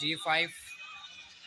G5،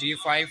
G5،